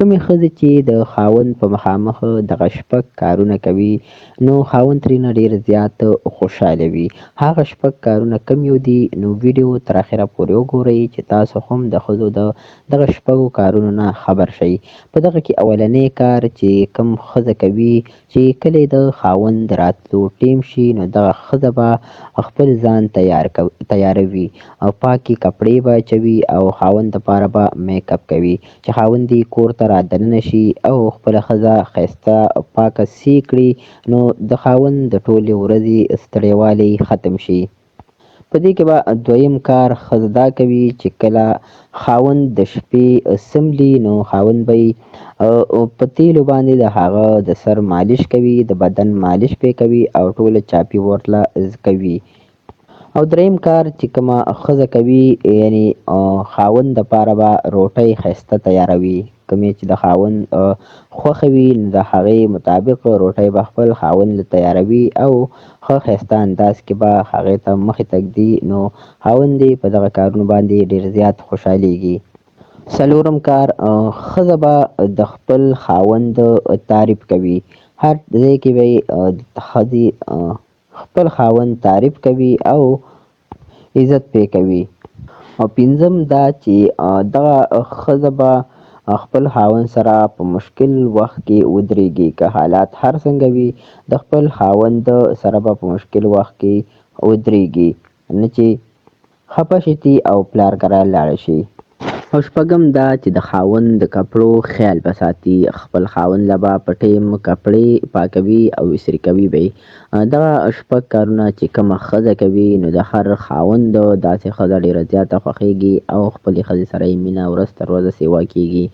کومې ښځې چې د خاوند په مخامخ دغه شپږ کارونه کوي، نو خاوند ترېنه ډېر زیات خوشحاله وي. هغه شپږ کارونه کوم یو دي؟ نو ویډیو تر اخره پورې وګورئ چې تاسو هم د ښځو د دغه شپږو کارونو نه خبر شئ. په دغه کې اولنی کار چې کوم ښځه کوي، چې کله د خاوند د راتلو ټیم شي، نو دغه ښځه به خپل ځان تیاروي او پاکې کپړې به اچوي او خاوند دپاره به میک اپ کوي چې خاوند یې کور ته را دننه شي او خپله ښځه ښایسته پاکه سي کړي، نو د خاوند د ټولې ورځې ستړیوالی ختم شي. په دې کې به دویم کار ښځه دا کوي چې کله خاوند د شپې څملي، نو خاوند به یې په تیلو باندې د هغه د سر مالش کوي، د بدن مالش پې کوي او ټوله چاپي ورته کوي. او دریم کار چې کومه ښځه کوي، یعنې خاوند دپاره به روټۍ ښایسته تیاروي. کومې چې د خاوند خوښه وي، نو د هغې مطابق روټۍ به خپل خاوند له تیاروي او ښه ښایسته انداز کې به هغې ته مخې ته ږدي، نو خاوند یې په دغه کارونو باندې ډېر زیات خوشحالیږي. څلورم کار، ښځه به د خپل خاوند تعریف کوي. هر ځای کې به یې د ښځې خپل خاوند تعریف کوي او عزت پې کوي. او پنځم دا چې دغه ښځه به خپل خاوند سره په مشکل وخت کې ودرېږي. که حالات هر څنګه وي، د خپل خاوند سره به په مشکل وخت کې ودرېږي، نه چې خفه شي او پلار کره لاړه شي. او شپږم دا چې د خاوند د کپړو خیال به ساتي. خپل خاوند له به په ټیم کپړې پاکوي او استري کوي به یې. دغه شپږ کارونه چې کومه ښځه کوي، نو د هر خاوند داسې ښځه ډېره زیاته خوښیږي او خپلې ښځې سره یې مینه ورځ تر ورځه سیوا کیږي.